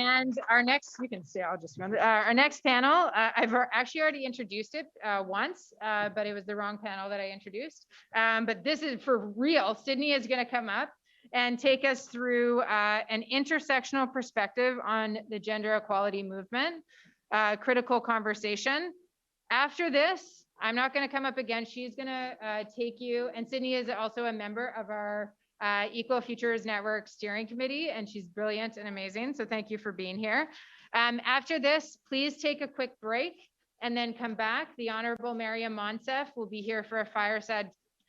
And our next, you can see, I'll just remember, our next panel, I've actually already introduced it once, but it was the wrong panel that I introduced. But this is for real. Sydney is going to come up and take us through an intersectional perspective on the gender equality movement, critical conversation. After this, I'm not going to come up again. She's going to take you, and Sydney is also a member of our Equal Futures Network Steering Committee, and she's brilliant and amazing. So thank you for being here. After this, please take a quick break and then come back. The Honorable Mariam Monsef will be here for a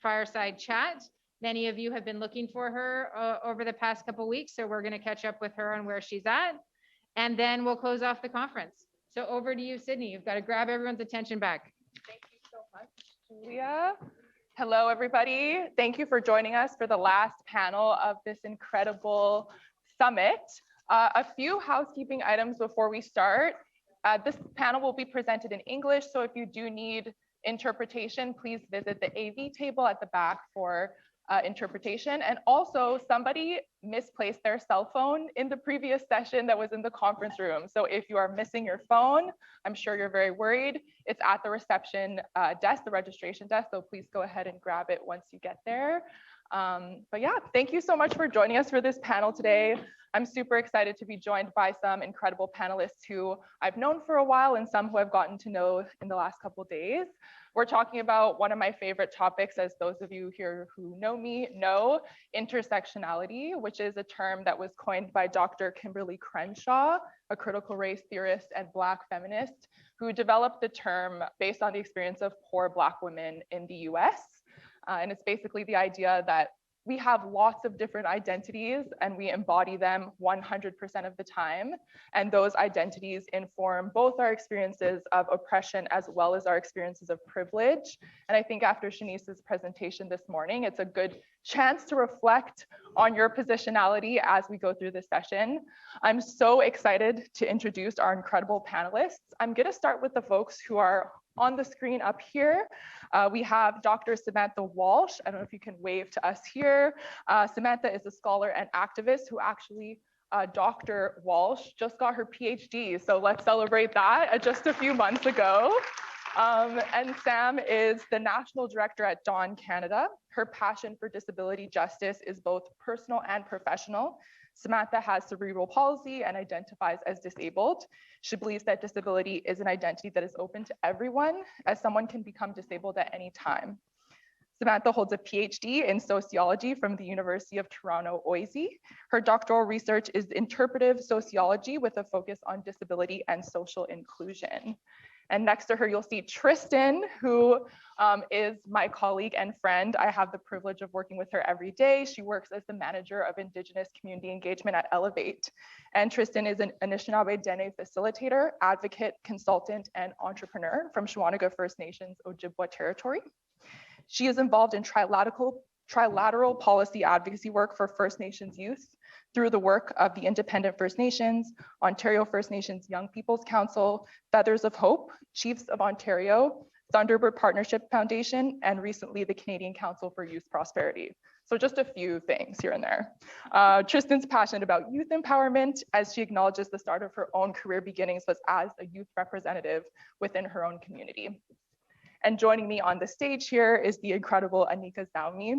fireside chat. Many of you have been looking for her over the past couple of weeks, so we're going to catch up with her on where she's at, and then we'll close off the conference. So over to you, Sydney. You've got to grab everyone's attention back. Thank you so much, Julia. Hello, everybody. Thank you for joining us for the last panel of this incredible summit. A few housekeeping items before we start. This panel will be presented in English, so if you do need interpretation, please visit the AV table at the back for interpretation. And also, somebody misplaced their cell phone in the previous session that was in the conference room. So if you are missing your phone, I'm sure you're very worried. It's at the reception desk, the registration desk. So please go ahead and grab it once you get there. But yeah, thank you so much for joining us for this panel today. I'm super excited to be joined by some incredible panelists who I've known for a while and some who I've gotten to know in the last couple of days. We're talking about one of my favorite topics, as those of you here who know me know, intersectionality, which is a term that was coined by Dr. Kimberly Crenshaw, a critical race theorist and Black feminist, who developed the term based on the experience of poor Black women in the US. And it's basically the idea that we have lots of different identities and we embody them 100% of the time. And those identities inform both our experiences of oppression as well as our experiences of privilege. And I think after Shanice's presentation this morning, it's a good chance to reflect on your positionality as we go through this session. I'm so excited to introduce our incredible panelists. I'm gonna start with the folks who are on the screen up here. We have Dr. Samantha Walsh. I don't know if you can wave to us here. Samantha is a scholar and activist who actually, Dr. Walsh just got her PhD. So let's celebrate that just a few months ago. And Sam is the national director at Dawn Canada. Her passion for disability justice is both personal and professional. Samantha has cerebral palsy and identifies as disabled. She believes that disability is an identity that is open to everyone, as someone can become disabled at any time. Samantha holds a PhD in sociology from the University of Toronto, OISE. Her doctoral research is interpretive sociology with a focus on disability and social inclusion. And next to her, you'll see Tristan, who is my colleague and friend. I have the privilege of working with her every day. She works as the manager of Indigenous community engagement at Elevate. And Tristan is an Anishinaabe Dene facilitator, advocate, consultant, and entrepreneur from Shawaniga First Nations Ojibwa territory. She is involved in trilateral policy advocacy work for First Nations youth through the work of the Independent First Nations, Ontario First Nations Young People's Council, Feathers of Hope, Chiefs of Ontario, Thunderbird Partnership Foundation, and recently the Canadian Council for Youth Prosperity. So just a few things here and there. Tristan's passionate about youth empowerment, as she acknowledges the start of her own career beginnings was as a youth representative within her own community. And joining me on the stage here is the incredible Anika Zaumi,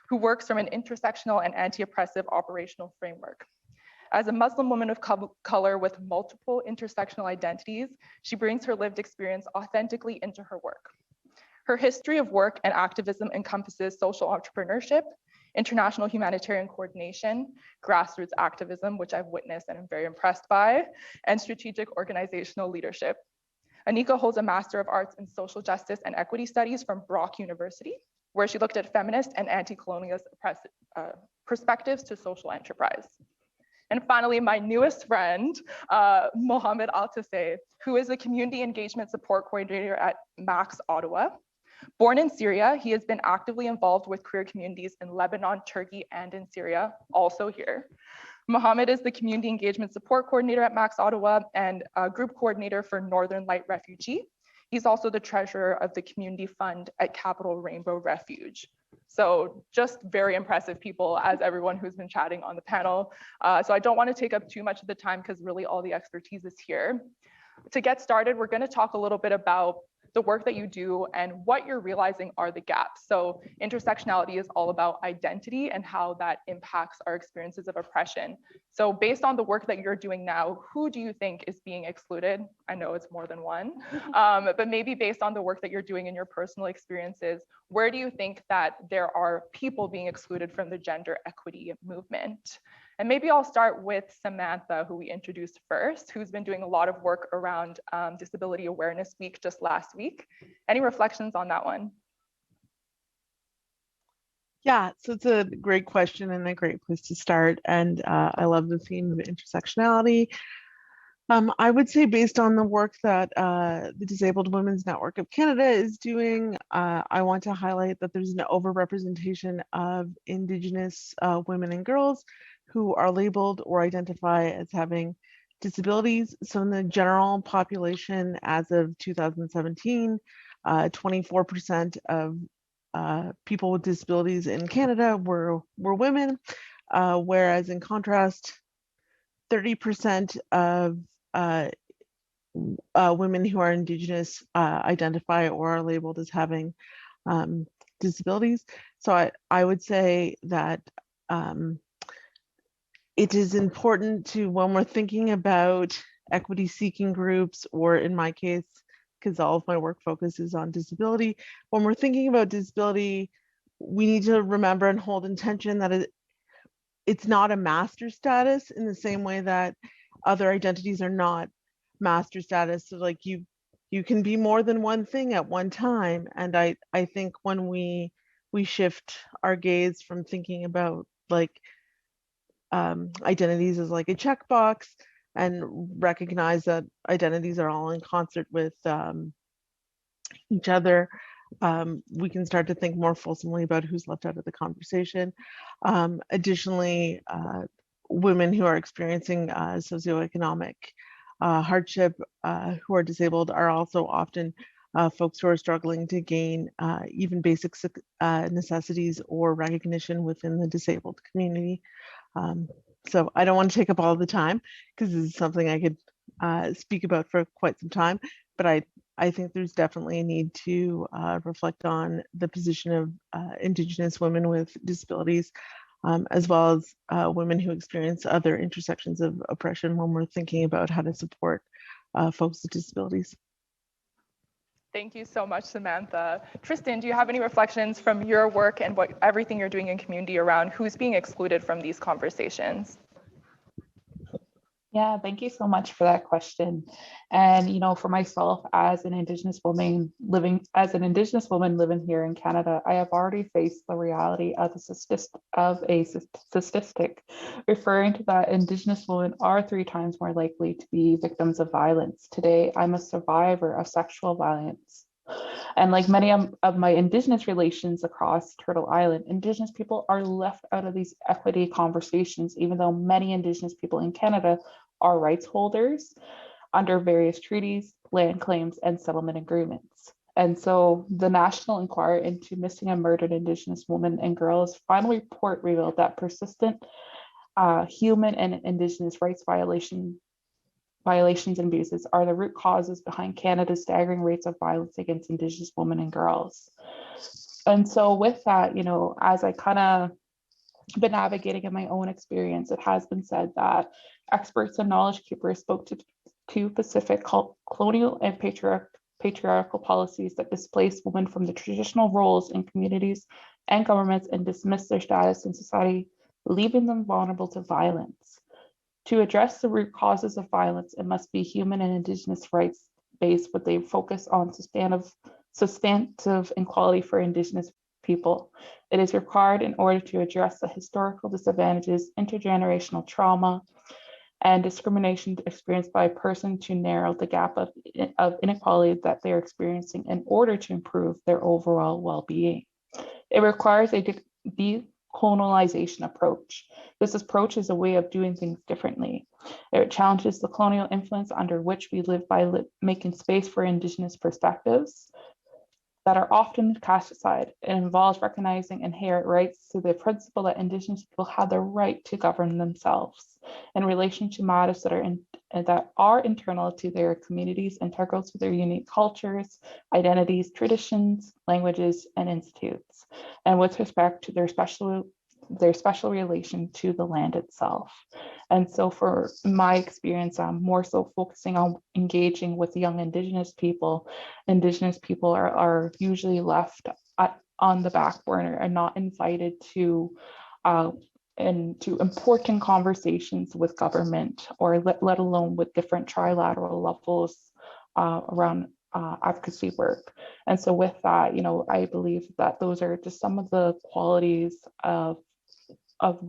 who works from an intersectional and anti-oppressive operational framework. As a Muslim woman of color with multiple intersectional identities, she brings her lived experience authentically into her work. Her history of work and activism encompasses social entrepreneurship, international humanitarian coordination, grassroots activism, which I've witnessed and am very impressed by, and strategic organizational leadership. Anika holds a Master of Arts in Social Justice and Equity Studies from Brock University, where she looked at feminist and anti-colonialist perspectives to social enterprise. And finally, my newest friend, Mohammed Altaseh, who is a community engagement support coordinator at Max Ottawa. Born in Syria, he has been actively involved with queer communities in Lebanon, Turkey, and in Syria, also here. Mohammed is the Community Engagement Support Coordinator at Max Ottawa and a Group Coordinator for Northern Light Refugee. He's also the treasurer of the Community Fund at Capital Rainbow Refuge. So just very impressive people, as everyone who's been chatting on the panel. So I don't want to take up too much of the time because really all the expertise is here. To get started, we're going to talk a little bit about the work that you do and what you're realizing are the gaps. So intersectionality is all about identity and how that impacts our experiences of oppression. So based on the work that you're doing now, who do you think is being excluded? I know it's more than one, but maybe based on the work that you're doing in your personal experiences, where do you think that there are people being excluded from the gender equity movement? And maybe I'll start with Samantha, who we introduced first, who's been doing a lot of work around Disability Awareness Week just last week. Any reflections on that one? Yeah, so it's a great question and a great place to start. And I love the theme of intersectionality. I would say based on the work that the Disabled Women's Network of Canada is doing, I want to highlight that there's an overrepresentation of Indigenous women and girls who are labeled or identify as having disabilities. So in the general population as of 2017, 24% of people with disabilities in Canada were women, whereas in contrast, 30% of women who are Indigenous identify or are labeled as having disabilities. So I would say that it is important to, when we're thinking about equity seeking groups, or in my case, because all of my work focuses on disability, when we're thinking about disability, we need to remember and hold intention that it's not a master status in the same way that other identities are not master status. So like you can be more than one thing at one time. And I think when we shift our gaze from thinking about like identities as like a checkbox and recognize that identities are all in concert with each other, we can start to think more fulsomely about who's left out of the conversation. Additionally, women who are experiencing socioeconomic hardship, who are disabled, are also often folks who are struggling to gain even basic necessities or recognition within the disabled community. So I don't want to take up all the time because this is something I could speak about for quite some time, but I think there's definitely a need to reflect on the position of Indigenous women with disabilities, as well as women who experience other intersections of oppression when we're thinking about how to support folks with disabilities. Thank you so much, Samantha. Tristan, do you have any reflections from your work and everything you're doing in community around who's being excluded from these conversations? Yeah, thank you so much for that question. And for myself as an Indigenous woman living here in Canada, I have already faced the reality of a statistic referring to that Indigenous women are 3 times more likely to be victims of violence. Today, I'm a survivor of sexual violence. And like many of my Indigenous relations across Turtle Island, Indigenous people are left out of these equity conversations, even though many Indigenous people in Canada are rights holders under various treaties, land claims, and settlement agreements. And so the National Inquiry into Missing and Murdered Indigenous Women and Girls final report revealed that persistent human and Indigenous rights violations and abuses are the root causes behind Canada's staggering rates of violence against Indigenous women and girls. And so with that, as I kind of been navigating in my own experience, it has been said that experts and knowledge keepers spoke to Pacific colonial and patriarchal policies that displace women from the traditional roles in communities and governments and dismiss their status in society, leaving them vulnerable to violence. To address the root causes of violence, it must be human and Indigenous rights based, with a focus on substantive equality for Indigenous people. It is required in order to address the historical disadvantages, intergenerational trauma, and discrimination experienced by a person, to narrow the gap of inequality that they're experiencing in order to improve their overall well-being. It requires a decolonialization approach. This approach is a way of doing things differently. It challenges the colonial influence under which we live by making space for Indigenous perspectives. that are often cast aside. It involves recognizing inherent rights to the principle that Indigenous people have the right to govern themselves in relation to matters that are internal to their communities, integral to their unique cultures, identities, traditions, languages, and institutes, and with respect to their special relation to the land itself. And so for my experience, I'm more so focusing on engaging with young Indigenous people. Indigenous people are usually left on the back burner and not invited to into important conversations with government, or let alone with different trilateral levels around advocacy work. And so with that, I believe that those are just some of the qualities of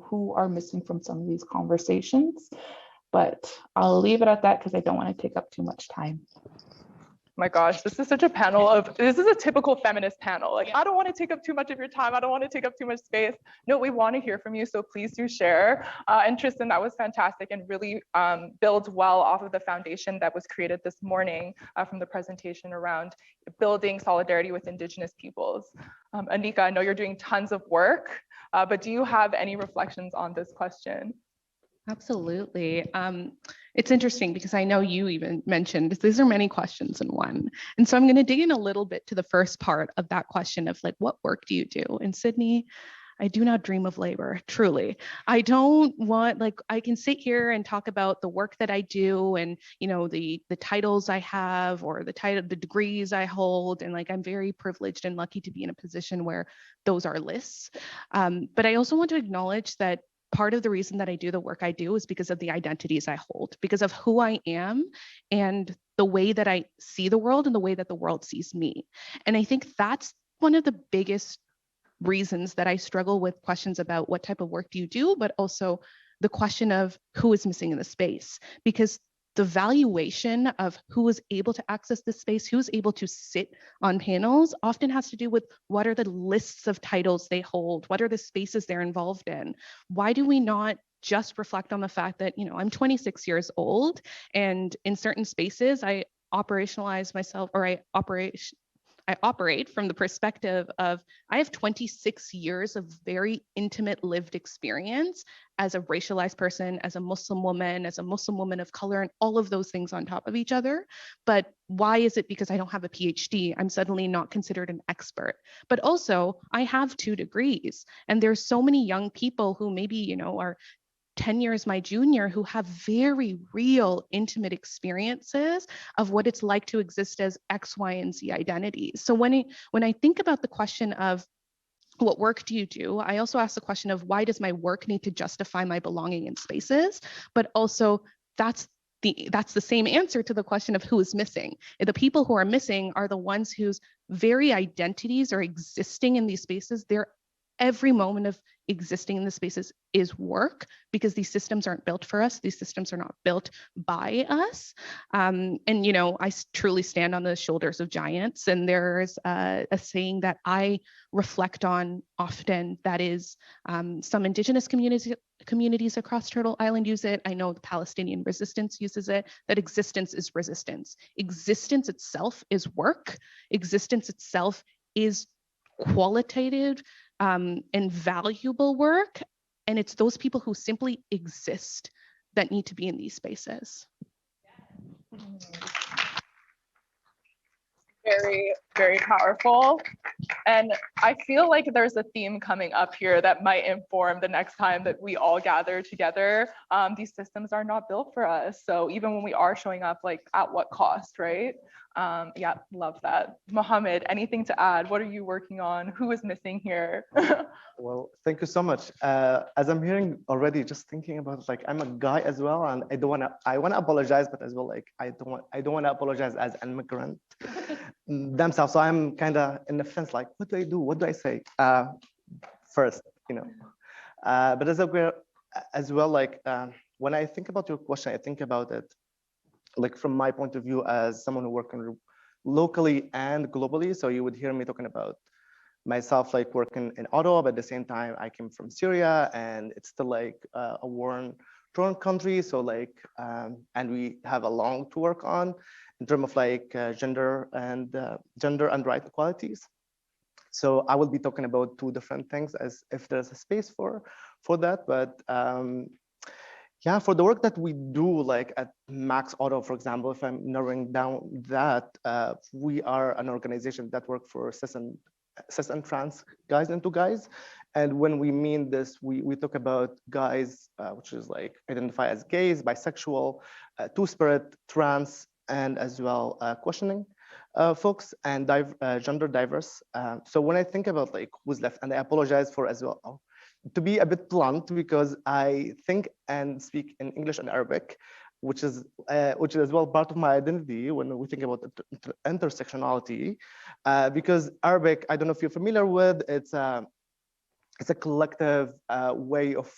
who are missing from some of these conversations. But I'll leave it at that because I don't want to take up too much time. My gosh, this is such a panel of, this is a typical feminist panel. Like, I don't want to take up too much of your time. I don't want to take up too much space. No, we want to hear from you. So please do share. And Tristan, that was fantastic and really builds well off of the foundation that was created this morning from the presentation around building solidarity with Indigenous peoples. Anika, I know you're doing tons of work, but do you have any reflections on this question? Absolutely. It's interesting because I know you even mentioned these are many questions in one. And so I'm going to dig in a little bit to the first part of that question of like, what work do you do? In Sydney, I do not dream of labor, truly. I don't want, like, I can sit here and talk about the work that I do and, the titles I have or the degrees I hold. And like, I'm very privileged and lucky to be in a position where those are lists. But I also want to acknowledge that part of the reason that I do the work I do is because of the identities I hold, because of who I am and the way that I see the world and the way that the world sees me. And I think that's one of the biggest reasons that I struggle with questions about what type of work do you do, but also the question of who is missing in the space, because the valuation of who is able to access this space, who's able to sit on panels, often has to do with what are the lists of titles they hold, what are the spaces they're involved in. Why do we not just reflect on the fact that, I'm 26 years old and in certain spaces I operationalize myself, or I operate from the perspective of I have 26 years of very intimate lived experience as a racialized person, as a Muslim woman of color, and all of those things on top of each other. But why is it because I don't have a PhD, I'm suddenly not considered an expert? But also, I have 2 degrees, and there's so many young people who maybe, are 10 years my junior who have very real intimate experiences of what it's like to exist as X, Y, and Z identities. So when I think about the question of what work do you do, I also ask the question of why does my work need to justify my belonging in spaces? But also that's the same answer to the question of who is missing. The people who are missing are the ones whose very identities are existing in these spaces. They're every moment of existing in the spaces is work, because these systems aren't built for us. These systems are not built by us. And, I truly stand on the shoulders of giants. And there's a saying that I reflect on often that is some Indigenous communities across Turtle Island use it. I know the Palestinian resistance uses it, that existence is resistance. Existence itself is work. Existence itself is qualitative and valuable work. And it's those people who simply exist that need to be in these spaces. Very, very powerful. And I feel like there's a theme coming up here that might inform the next time that we all gather together. These systems are not built for us. So even when we are showing up, like at what cost, right? Yeah, love that. Mohammed, anything to add? What are you working on? Who is missing here? Well, thank you so much. As I'm hearing already, just thinking about like I'm a guy as well, and I want to apologize, but as well like I don't want to apologize as an immigrant themselves. So I'm kind of in the fence, like what do I do? What do I say first? But as well like when I think about your question, I think about it like from my point of view as someone who works locally and globally. So you would hear me talking about myself like working in Ottawa, but at the same time I came from Syria, and it's still like a torn country. So like and we have a long to work on. in terms of like gender and right equalities. So I will be talking about two different things as if there's a space for that. But yeah, for the work that we do, like at Max Auto, for example, if I'm narrowing down that, we are an organization that works for cis and trans guys into guys. And when we mean this, we talk about guys, which is like identify as gays, bisexual, two-spirit, trans, and as well questioning folks and gender diverse. So when I think about like who's left, and I apologize for as well, to be a bit blunt, because I think and speak in English and Arabic, which is as well part of my identity when we think about intersectionality, because Arabic, I don't know if you're familiar with, it's a collective way of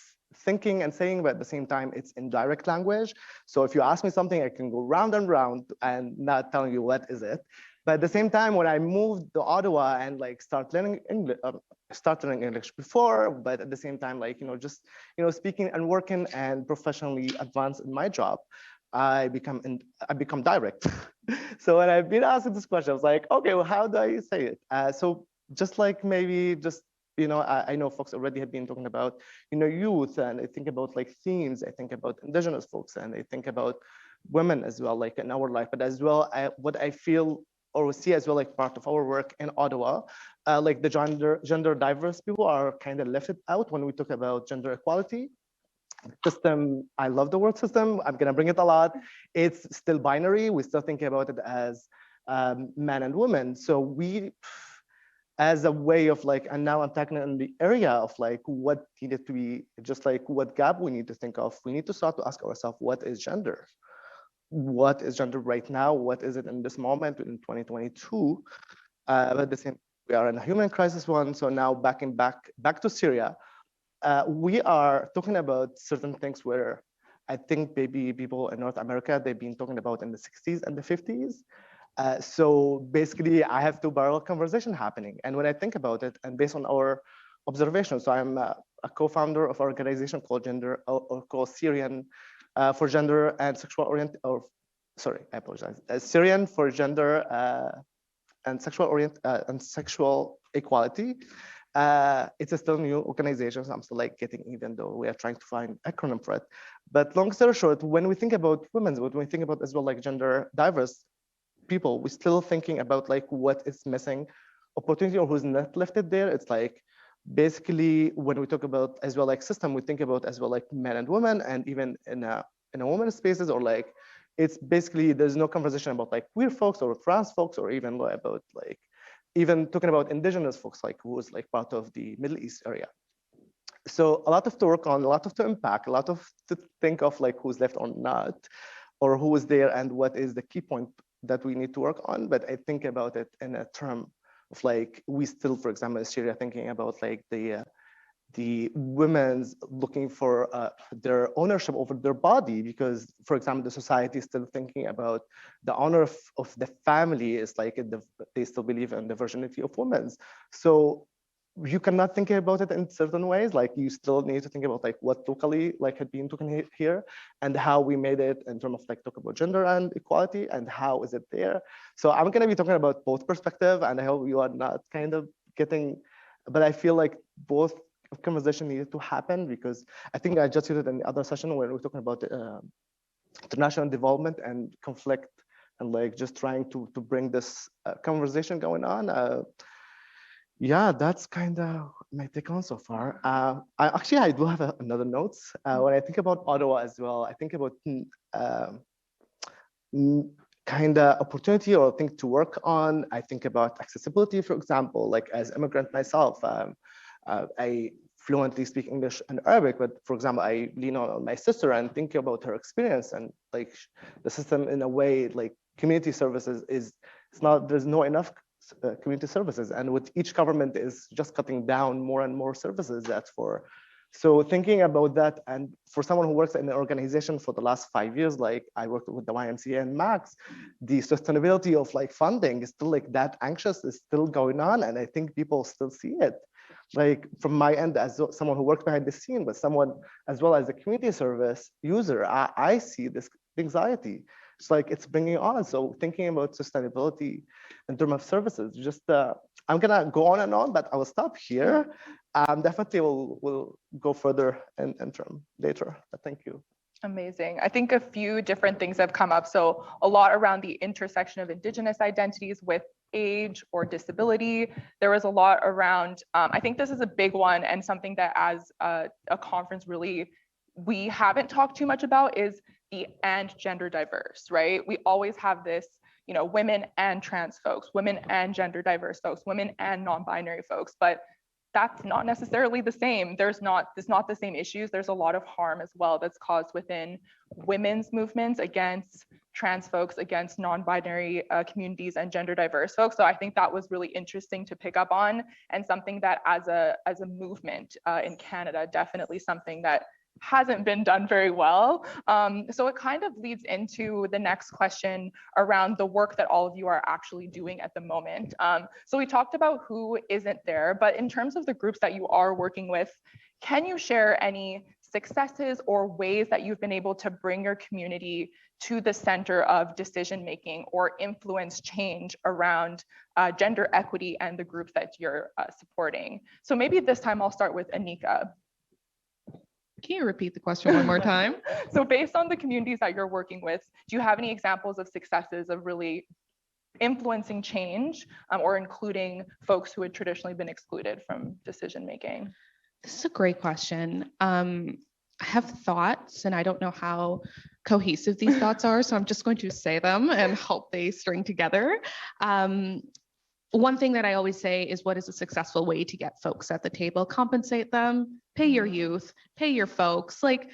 thinking and saying, but at the same time, it's indirect language. So if you ask me something, I can go round and round and not telling you what is it. But at the same time, when I moved to Ottawa and like start learning English before, but at the same time, like, just, speaking and working and professionally advance in my job, I become direct. So when I've been asking this question, I was like, okay, well, how do I say it? So just like maybe just, I know folks already have been talking about, youth, and I think about like themes, I think about indigenous folks, and I think about women as well, like in our life, but as well, what I feel or see as well, like part of our work in Ottawa, like the gender diverse people are kind of left out when we talk about gender equality. System, I love the word system, I'm gonna bring it a lot. It's still binary, we still think about it as man and woman. So we, as a way of like, and now I'm talking in the area of like what needed to be, just like what gap we need to think of, we need to start to ask ourselves, what is gender? What is gender right now? What is it in this moment in 2022? But at the same, we are in a human crisis one. So now back to Syria, we are talking about certain things where I think maybe people in North America, they've been talking about in the 60s and the 50s. So basically, I have two parallel conversation happening. And when I think about it, and based on our observations, so I'm a co-founder of an organization called called Syrian for Gender and Sexual I apologize. Syrian for Gender and Sexual Equality. It's a still new organization, so I'm still like getting, even though we are trying to find acronym for it. But long story short, when we think about women, when we think about as well like gender diverse people, we're still thinking about like what is missing opportunity or who's not lifted there. It's like basically when we talk about as well like system, we think about as well like men and women, and even in a women's spaces, or like it's basically there's no conversation about like queer folks or trans folks, or even about like even talking about indigenous folks, like who is like part of the Middle East area. So a lot of to work on, a lot of to unpack, a lot of to think of like who's left or not, or who is there and what is the key point that we need to work on. But I think about it in a term of like, we still, for example, in Syria, thinking about like the women's looking for their ownership over their body, because, for example, the society is still thinking about the honor of the family is like, they still believe in the virginity of women. So you cannot think about it in certain ways. Like you still need to think about like what locally like had been talking here, and how we made it in terms of like talk about gender and equality, and how is it there. So I'm going to be talking about both perspective, and I hope you are not kind of getting, but I feel like both conversation needed to happen, because I think I just said it in the other session where we're talking about international development and conflict, and like just trying to bring this conversation going on. Yeah, that's kind of my take on so far. I do have another notes. When I think about Ottawa as well, I think about kind of opportunity or thing to work on. I think about accessibility, for example, like as immigrant myself, I fluently speak English and Arabic, but for example, I lean on my sister and think about her experience, and like the system in a way, like community services it's not, there's no enough community services, and with each government is just cutting down more and more services. That's for, so thinking about that, and for someone who works in an organization for the last 5 years, like I worked with the YMCA and Max, the sustainability of like funding is still like that anxious, is still going on, and I think people still see it. Like from my end as someone who worked behind the scene, but someone as well as a community service user, I see this anxiety. It's like it's bringing on. So thinking about sustainability in terms of services, just I'm gonna go on and on, but I will stop here. Definitely we'll go further in term later. But thank you. Amazing. I think a few different things have come up. So a lot around the intersection of Indigenous identities with age or disability. There was a lot around, I think this is a big one and something that as a conference really we haven't talked too much about is the and gender diverse, right? We always have this, you know, women and trans folks, women and gender diverse folks, women and non-binary folks, but that's not necessarily the same. There's not the same issues. There's a lot of harm as well that's caused within women's movements against trans folks, against non-binary communities and gender diverse folks. So I think that was really interesting to pick up on, and something that as a movement in Canada, definitely something that hasn't been done very well. So it kind of leads into the next question around the work that all of you are actually doing at the moment. So we talked about who isn't there, but in terms of the groups that you are working with, can you share any successes or ways that you've been able to bring your community to the center of decision making or influence change around gender equity and the groups that you're supporting? So maybe this time I'll start with Anika. Can you repeat the question one more time? So based on the communities that you're working with, do you have any examples of successes of really influencing change or including folks who had traditionally been excluded from decision making? This is a great question. I have thoughts and I don't know how cohesive these thoughts are, so I'm just going to say them and hope they string together. One thing that I always say is, what is a successful way to get folks at the table? Compensate them, pay your youth, pay your folks. Like,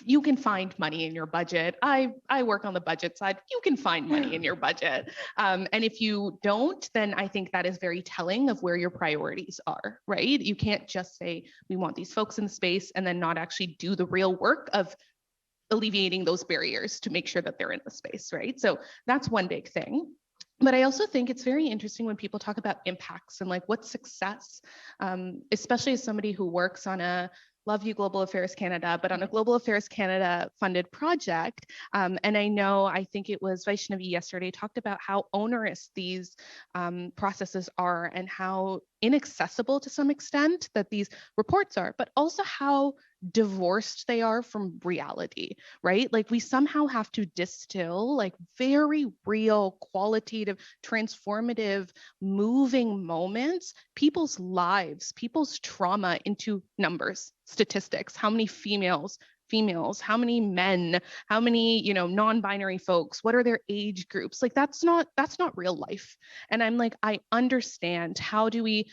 you can find money in your budget. I work on the budget side. You can find money in your budget. And if you don't, then I think that is very telling of where your priorities are, right? You can't just say, we want these folks in the space and then not actually do the real work of alleviating those barriers to make sure that they're in the space, right? So that's one big thing. But I also think it's very interesting when people talk about impacts and like what's success, especially as somebody who works on a, love you Global Affairs Canada, but on a Global Affairs Canada funded project. And I think it was Vaishnavi yesterday talked about how onerous these processes are and how inaccessible to some extent that these reports are, but also how divorced they are from reality, right? Like, we somehow have to distill like very real, qualitative, transformative, moving moments, people's lives, people's trauma into numbers, statistics. How many females, how many men, how many, non-binary folks, what are their age groups? Like, that's not real life. And I'm like, I understand. How do we,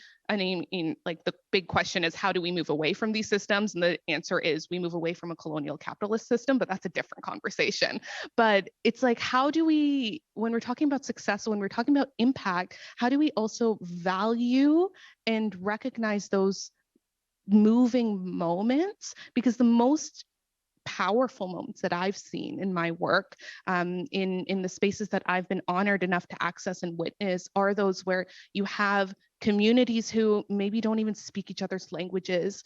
like, the big question is, how do we move away from these systems? And the answer is, we move away from a colonial capitalist system, but that's a different conversation. But it's like, how do we, when we're talking about success, when we're talking about impact, how do we also value and recognize those moving moments? Because the most powerful moments that I've seen in my work, in the spaces that I've been honored enough to access and witness, are those where you have communities who maybe don't even speak each other's languages,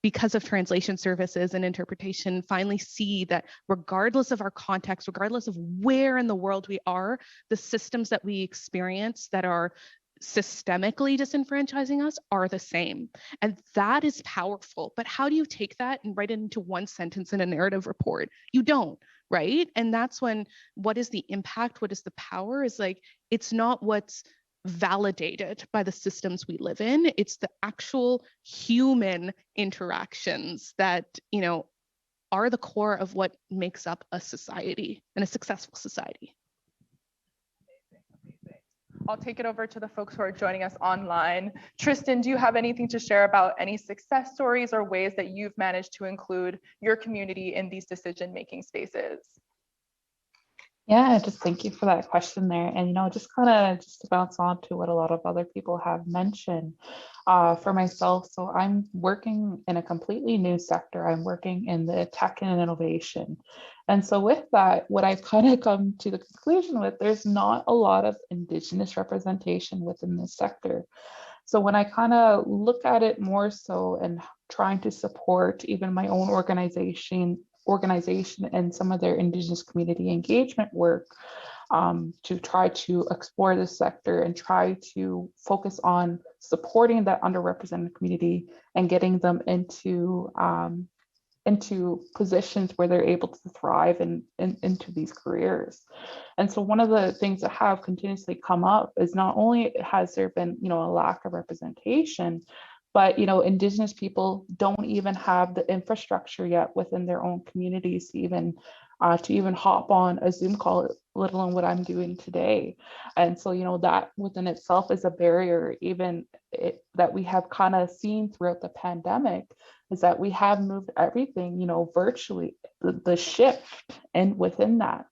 because of translation services and interpretation, finally see that regardless of our context, regardless of where in the world we are, the systems that we experience that are systemically disenfranchising us are the same. And that is powerful. But how do you take that and write it into one sentence in a narrative report? You don't, right? And that's when, what is the impact? What is the power? Is like, it's not what's validated by the systems we live in. It's the actual human interactions that, are the core of what makes up a society and a successful society. I'll take it over to the folks who are joining us online. Tristan, do you have anything to share about any success stories or ways that you've managed to include your community in these decision-making spaces? Yeah, just thank you for that question there. And, just to bounce on to what a lot of other people have mentioned, for myself, so I'm working in a completely new sector. I'm working in the tech and innovation. And so with that, what I've kind of come to the conclusion with, there's not a lot of Indigenous representation within this sector. So when I kind of look at it more so and trying to support even my own organization organization and some of their Indigenous community engagement work to try to explore this sector and try to focus on supporting that underrepresented community and getting them into positions where they're able to thrive and into these careers. And so one of the things that have continuously come up is not only has there been, a lack of representation, but Indigenous people don't even have the infrastructure yet within their own communities to even hop on a Zoom call, let alone what I'm doing today. And so that within itself is a barrier, that we have kind of seen throughout the pandemic, is that we have moved everything virtually, the shift and within that.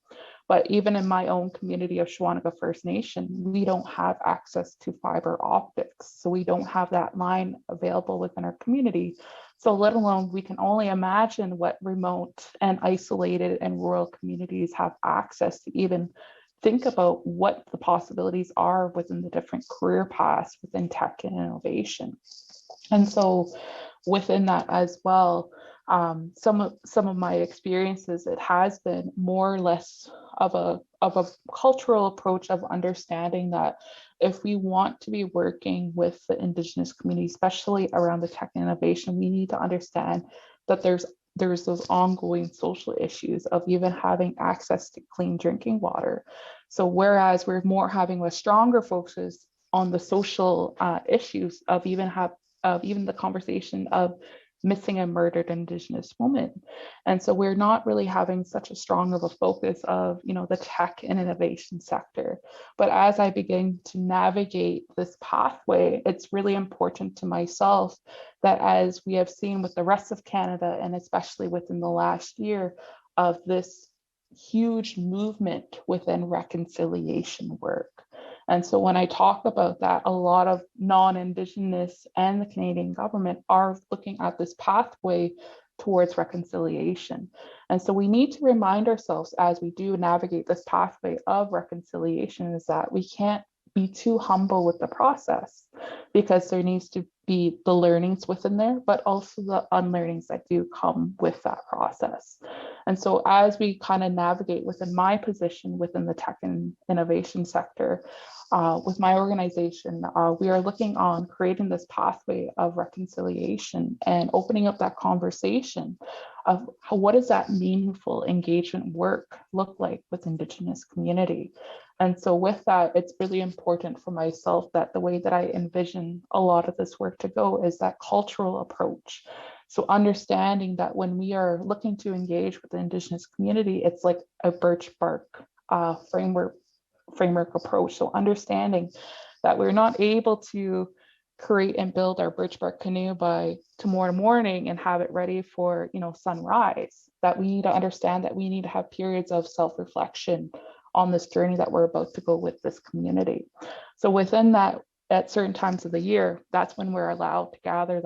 But even in my own community of Shawanaga First Nation, we don't have access to fiber optics. So we don't have that line available within our community. So let alone, we can only imagine what remote and isolated and rural communities have access to even think about what the possibilities are within the different career paths within tech and innovation. And so within that as well, some of my experiences, it has been more or less of a cultural approach of understanding that if we want to be working with the Indigenous community, especially around the tech innovation, we need to understand that there's those ongoing social issues of even having access to clean drinking water. So whereas we're more having a stronger focus on the social issues of even the conversation of missing and murdered Indigenous women. And so we're not really having such a strong of a focus of, the tech and innovation sector. But as I begin to navigate this pathway, it's really important to myself that, as we have seen with the rest of Canada, and especially within the last year, of this huge movement within reconciliation work. And so when I talk about that, a lot of non-Indigenous and the Canadian government are looking at this pathway towards reconciliation. And so we need to remind ourselves as we do navigate this pathway of reconciliation is that we can't be too humble with the process, because there needs to be the learnings within there, but also the unlearnings that do come with that process. And so as we kind of navigate within my position within the tech and innovation sector, with my organization, we are looking on creating this pathway of reconciliation and opening up that conversation of what does that meaningful engagement work look like with Indigenous community. And so with that, it's really important for myself that the way that I envision a lot of this work to go is that cultural approach. So understanding that when we are looking to engage with the Indigenous community, it's like a birch bark framework approach. So understanding that we're not able to create and build our birch bark canoe by tomorrow morning and have it ready for sunrise, that we need to understand that we need to have periods of self-reflection on this journey that we're about to go with this community. So within that, at certain times of the year, that's when we're allowed to gather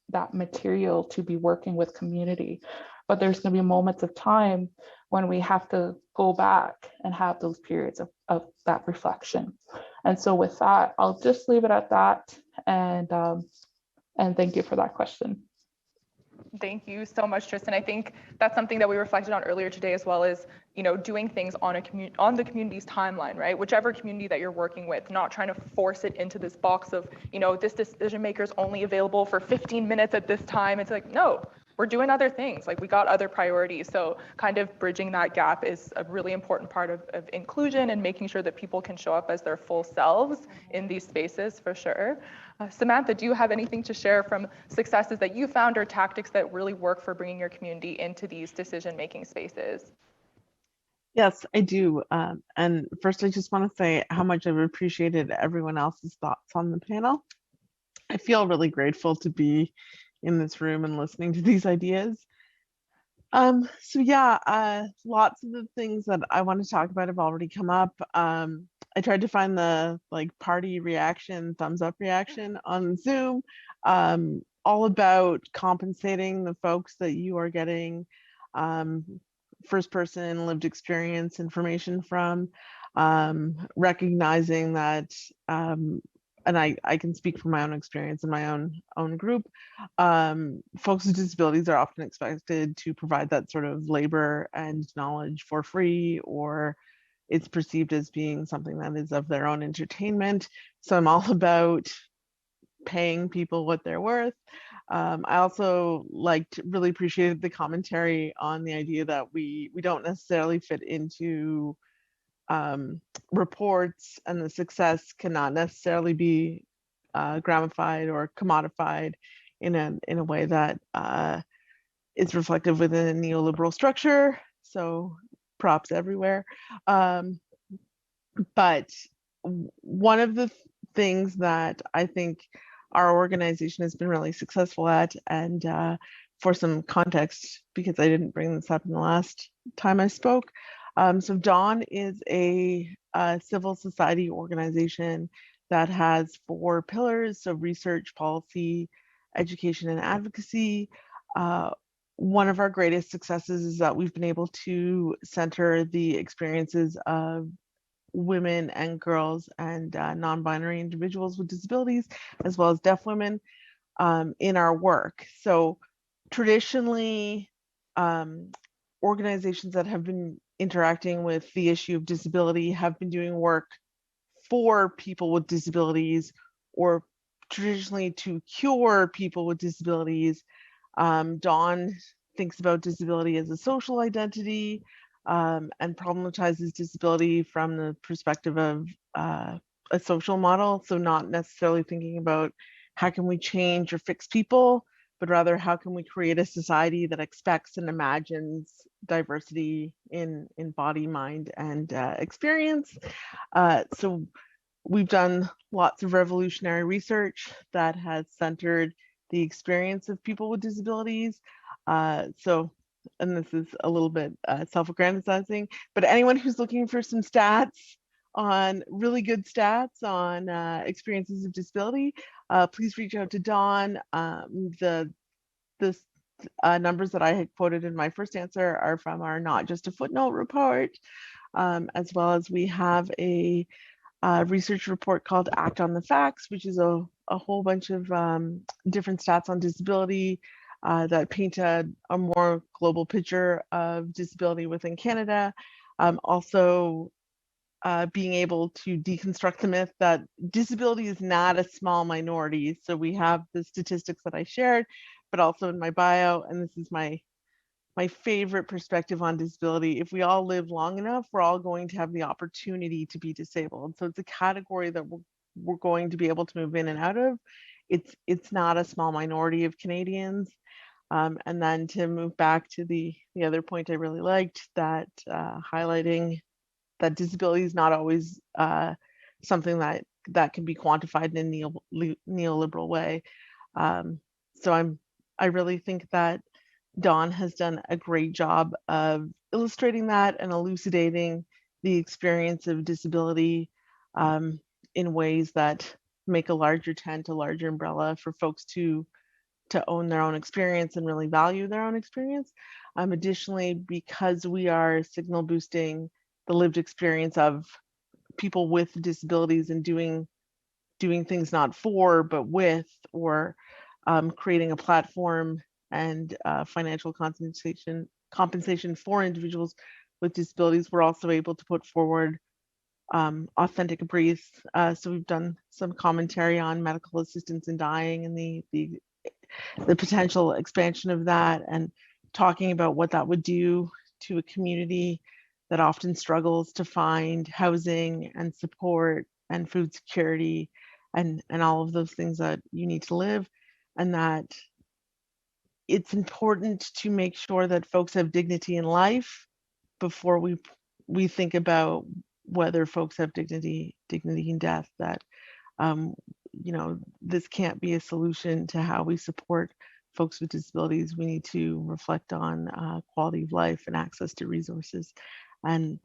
that material to be working with community. But there's going to be moments of time when we have to go back and have those periods of that reflection. And so with that, I'll just leave it at that. And thank you for that question. Thank you so much, Tristan. I think that's something that we reflected on earlier today, as well as, doing things on the community's timeline, right? Whichever community that you're working with, not trying to force it into this box of, this decision maker is only available for 15 minutes at this time. It's like, no, we're doing other things. Like, we got other priorities. So kind of bridging that gap is a really important part of inclusion and making sure that people can show up as their full selves in these spaces, for sure. Samantha, do you have anything to share from successes that you found or tactics that really work for bringing your community into these decision-making spaces? Yes, I do. And first, I just want to say how much I've appreciated everyone else's thoughts on the panel. I feel really grateful to be in this room and listening to these ideas. So yeah, lots of the things that I want to talk about have already come up. I tried to find the party reaction, thumbs up reaction on Zoom, all about compensating the folks that you are getting first person lived experience information from, recognizing that and I can speak from my own experience in my own group, folks with disabilities are often expected to provide that sort of labor and knowledge for free, or it's perceived as being something that is of their own entertainment. So I'm all about paying people what they're worth. I also really appreciated the commentary on the idea that we don't necessarily fit into reports, and the success cannot necessarily be gramified or commodified in a way that is reflective within a neoliberal structure. So props everywhere. But one of the things that I think our organization has been really successful at, and for some context, because I didn't bring this up in the last time I spoke, so Dawn is a civil society organization that has 4 pillars: so research, policy, education, and advocacy. One of our greatest successes is that we've been able to center the experiences of women and girls and non-binary individuals with disabilities, as well as deaf women, in our work. So traditionally, organizations that have been interacting with the issue of disability have been doing work for people with disabilities, or traditionally to cure people with disabilities. Dawn thinks about disability as a social identity, and problematizes disability from the perspective of a social model. So not necessarily thinking about how can we change or fix people, but rather how can we create a society that expects and imagines diversity in body, mind, and experience. So we've done lots of revolutionary research that has centered the experience of people with disabilities. And this is a little bit self-aggrandizing, but anyone who's looking for some stats on really good stats on experiences of disability, please reach out to Dawn. The numbers that I had quoted in my first answer are from our Not Just a Footnote report, as well as we have a research report called Act on the Facts, which is a whole bunch of different stats on disability that paint a more global picture of disability within Canada. Also, being able to deconstruct the myth that disability is not a small minority. So we have the statistics that I shared, but also in my bio, and this is my favorite perspective on disability: if we all live long enough, we're all going to have the opportunity to be disabled. So it's a category that we're going to be able to move in and out of. It's not a small minority of Canadians. And then to move back to the other point I really liked, that highlighting that disability is not always something that can be quantified in a neoliberal way. So I really think that Dawn has done a great job of illustrating that and elucidating the experience of disability in ways that make a larger tent, a larger umbrella for folks to own their own experience and really value their own experience. Additionally, because we are signal boosting the lived experience of people with disabilities and doing things not for, but with, or creating a platform and financial compensation for individuals with disabilities, we're also able to put forward authentic briefs. So we've done some commentary on medical assistance in dying and the potential expansion of that, and talking about what that would do to a community that often struggles to find housing and support and food security and all of those things that you need to live, and that it's important to make sure that folks have dignity in life before we think about whether folks have dignity in death. That this can't be a solution to how we support folks with disabilities. We need to reflect on quality of life and access to resources. And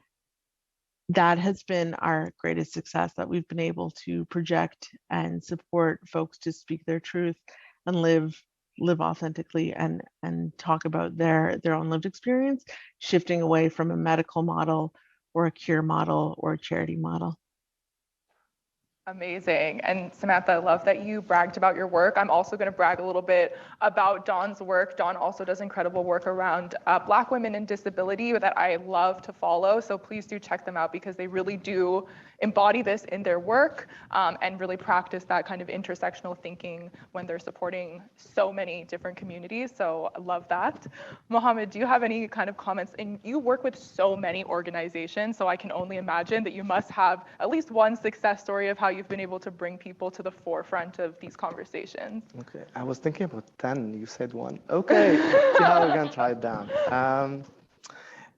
that has been our greatest success, that we've been able to project and support folks to speak their truth and live authentically and talk about their own lived experience, shifting away from a medical model or a cure model or a charity model. Amazing. And Samantha, I love that you bragged about your work. I'm also going to brag a little bit about Dawn's work. Dawn also does incredible work around Black women and disability that I love to follow. So please do check them out because they really do embody this in their work and really practice that kind of intersectional thinking when they're supporting so many different communities. So I love that. Mohammed, do you have any kind of comments? And you work with so many organizations, so I can only imagine that you must have at least one success story of how you've been able to bring people to the forefront of these conversations. Okay, I was thinking about 10. You said one. Okay, see how we're gonna try it down.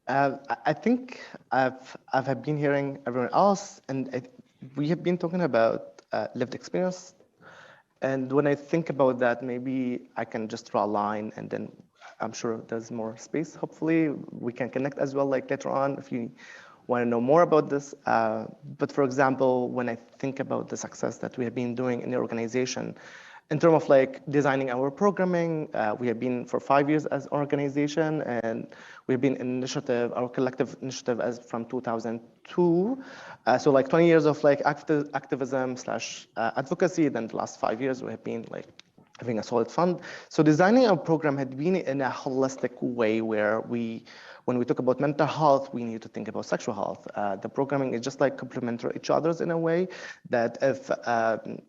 I think I've been hearing everyone else, and we have been talking about lived experience. And when I think about that, maybe I can just draw a line, and then I'm sure there's more space. Hopefully, we can connect as well, like later on, if you want to know more about this. But for example, when I think about the success that we have been doing in the organization, in terms of like designing our programming, we have been for 5 years as an organization, and we've been an initiative, our collective initiative as from 2002. So like 20 years of like activism slash advocacy. Then the last 5 years we have been like having a solid fund. So designing our program had been in a holistic way where when we talk about mental health, we need to think about sexual health. The programming is just like complementary each other's in a way that if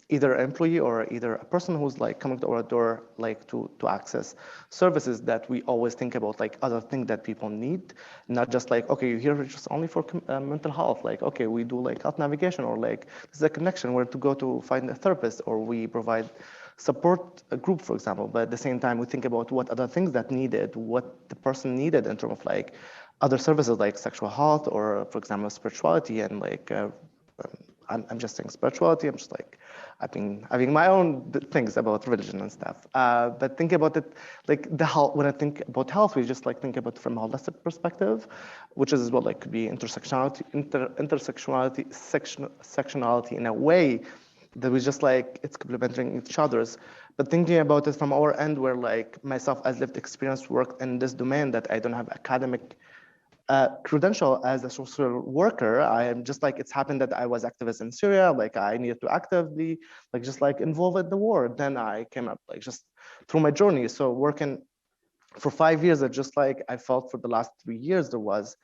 either an employee or either a person who's like coming to our door like to access services, that we always think about like other things that people need, not just like, okay, you're here just only for mental health. Like, okay, we do like health navigation, or like this is a connection where to go to find a therapist, or we provide support a group, for example, but at the same time, we think about what other things that needed, what the person needed in terms of like other services like sexual health, or for example, spirituality. And like, I'm just saying spirituality, I'm just like, I've been having my own things about religion and stuff. But think about it, like the health, when I think about health, we just like think about it from a holistic perspective, which is what like could be intersectionality, sectionality in a way that we just like, it's complementing each other's. But thinking about it from our end, where like myself as lived experience worked in this domain that I don't have academic credential as a social worker. I am just like, it's happened that I was activist in Syria, like I needed to actively, like just like involve in the war. Then I came up like just through my journey. So working for 5 years, I just like, I felt for the last 3 years, there was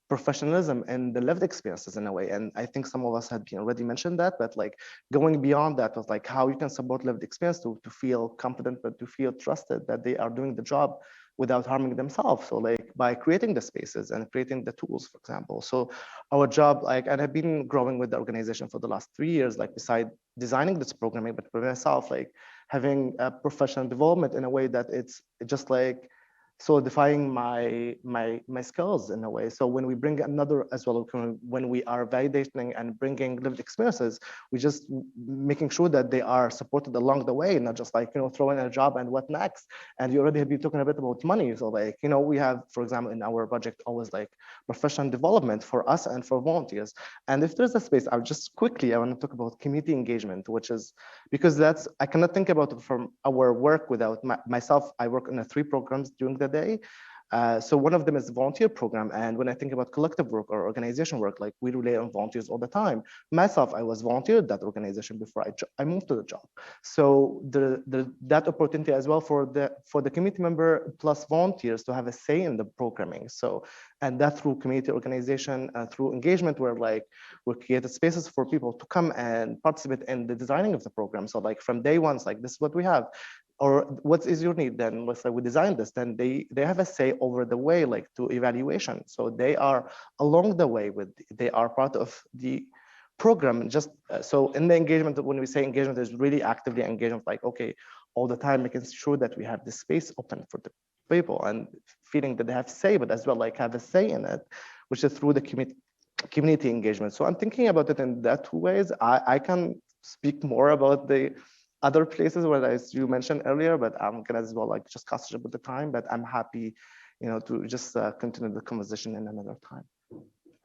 professionalism and the lived experiences in a way. And I think some of us had been already mentioned that, but like going beyond that was like how you can support lived experience to feel confident, but to feel trusted that they are doing the job without harming themselves. So like by creating the spaces and creating the tools, for example. So our job, like, and I've been growing with the organization for the last 3 years, like beside designing this programming, but for myself, like having a professional development in a way that it's just like solidifying my skills in a way. So when we bring another as well, when we are validating and bringing lived experiences, we just making sure that they are supported along the way, not just like, throwing a job and what next. And you already have been talking a bit about money. So like, we have, for example, in our project, always like professional development for us and for volunteers. And if there's a space, I want to talk about community engagement, which is, because I cannot think about it from our work without myself. I work in 3 programs during the day. So one of them is the volunteer program. And when I think about collective work or organization work, like we rely on volunteers all the time. Myself, I was volunteered that organization before I moved to the job. So that opportunity as well for the community member plus volunteers to have a say in the programming. So, and that through community organization, through engagement, where like we created spaces for people to come and participate in the designing of the program. So like from day one, it's like, this is what we have, or what is your need? Then let's say we design this, then they have a say over the way, like to evaluation. So they are along the way they are part of the program. Just so in the engagement, when we say engagement, is really actively engagement, like, okay, all the time making sure that we have this space open for the people and feeling that they have say, but as well like have a say in it, which is through the community engagement. So I'm thinking about it in that 2 ways. I can speak more about the other places where, as you mentioned earlier, but I'm gonna as well like just catch up with the time, but I'm happy, to just continue the conversation in another time.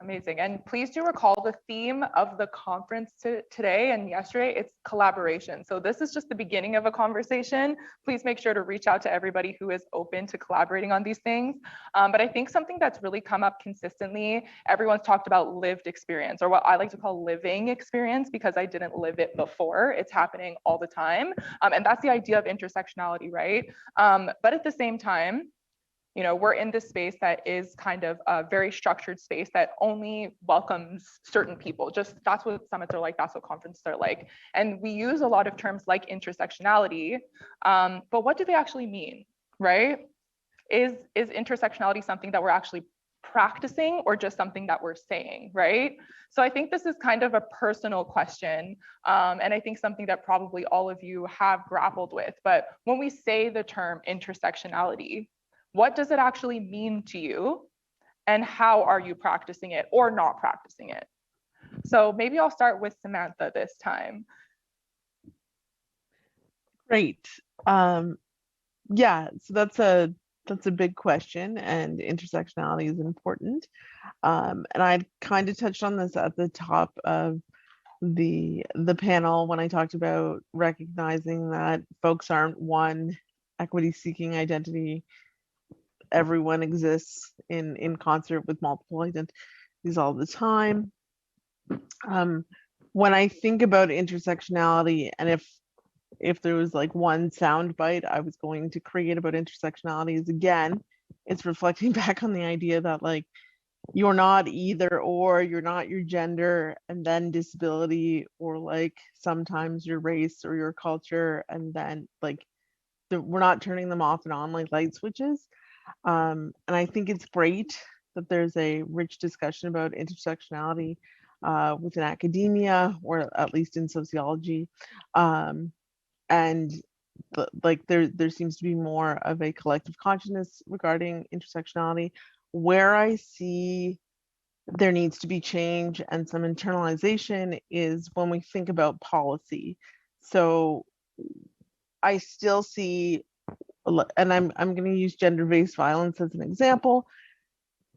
Amazing. And please do recall the theme of the conference today and yesterday, it's collaboration. So this is just the beginning of a conversation. Please make sure to reach out to everybody who is open to collaborating on these things. But I think something that's really come up consistently, everyone's talked about lived experience, or what I like to call living experience, because I didn't live it before. It's happening all the time. And that's the idea of intersectionality, right? But at the same time, you know, we're in this space that is kind of a very structured space that only welcomes certain people. Just that's what summits are like, that's what conferences are like. And we use a lot of terms like intersectionality, but what do they actually mean, right? Is intersectionality something that we're actually practicing or just something that we're saying, right? So I think this is kind of a personal question, and I think something that probably all of you have grappled with. But when we say the term intersectionality, what does it actually mean to you? And how are you practicing it or not practicing it? So maybe I'll start with Samantha this time. Great. Yeah, so that's a big question, and intersectionality is important. And I kind of touched on this at the top of the panel when I talked about recognizing that folks aren't one equity-seeking identity. Everyone exists in concert with multiple identities all the time. When I think about intersectionality, and if there was like one sound bite I was going to create about intersectionality, is again, it's reflecting back on the idea that like you're not either or, you're not your gender and then disability, or like sometimes your race or your culture, and then like we're not turning them off and on like light switches. And I think it's great that there's a rich discussion about intersectionality within academia, or at least in sociology. And like there seems to be more of a collective consciousness regarding intersectionality. Where I see there needs to be change and some internalization is when we think about policy. So I still see, and I'm going to use gender-based violence as an example.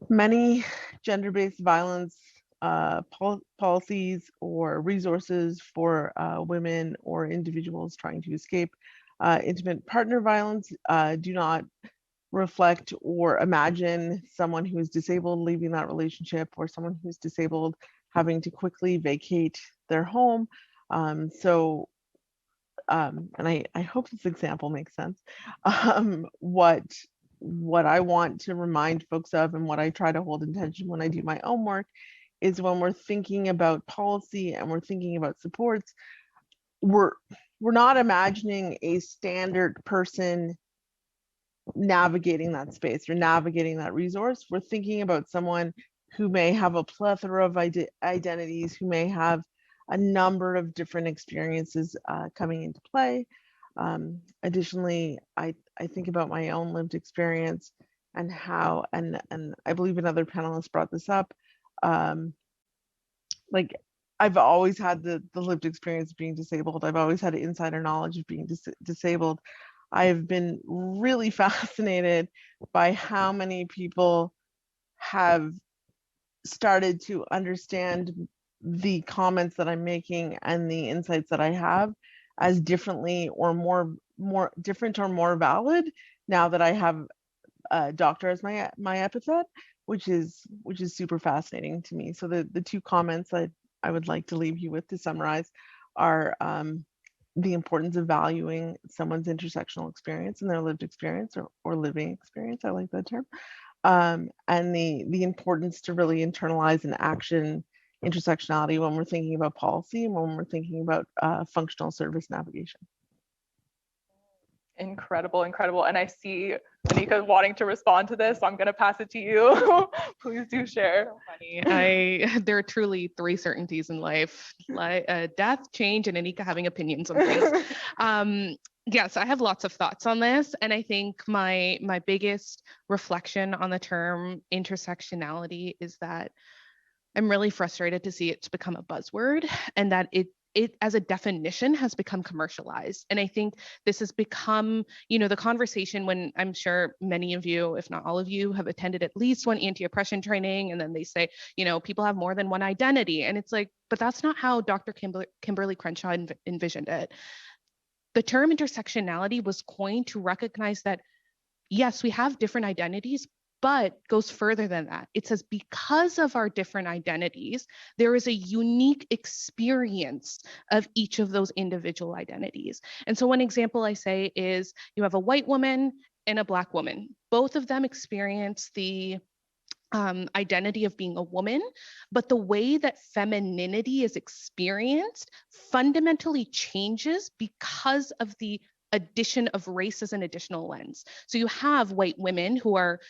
Many gender-based violence policies or resources for women or individuals trying to escape intimate partner violence do not reflect or imagine someone who is disabled leaving that relationship, or someone who's disabled having to quickly vacate their home. And I hope this example makes sense. What I want to remind folks of, and what I try to hold in tension when I do my own work, is when we're thinking about policy and we're thinking about supports, we're not imagining a standard person navigating that space or navigating that resource. We're thinking about someone who may have a plethora of identities, who may have a number of different experiences coming into play. Additionally, I think about my own lived experience and how, and I believe another panelist brought this up, like I've always had the lived experience of being disabled. I've always had insider knowledge of being disabled. I've been really fascinated by how many people have started to understand the comments that I'm making and the insights that I have as differently or more different or more valid now that I have doctor as my epithet, which is super fascinating to me. So the two comments I would like to leave you with to summarize are the importance of valuing someone's intersectional experience and their lived experience, or living experience. I like that term. And the importance to really internalize and action intersectionality when we're thinking about policy and when we're thinking about functional service navigation. Incredible, incredible. And I see Anika wanting to respond to this, so I'm going to pass it to you. Please do share. So funny. There are truly three certainties in life: death, change, and Anika having opinions on things. Yes, I have lots of thoughts on this, and I think my biggest reflection on the term intersectionality is that I'm really frustrated to see it's become a buzzword, and that it as a definition has become commercialized. And I think this has become, you know, the conversation when I'm sure many of you, if not all of you, have attended at least one anti-oppression training, and then they say, you know, people have more than one identity. And it's like, but that's not how Dr. Kimberly Crenshaw envisioned it. The term intersectionality was coined to recognize that, yes, we have different identities, but goes further than that. It says because of our different identities, there is a unique experience of each of those individual identities. And so one example I say is you have a white woman and a Black woman. Both of them experience the identity of being a woman, but the way that femininity is experienced fundamentally changes because of the addition of race as an additional lens. So you have white women who are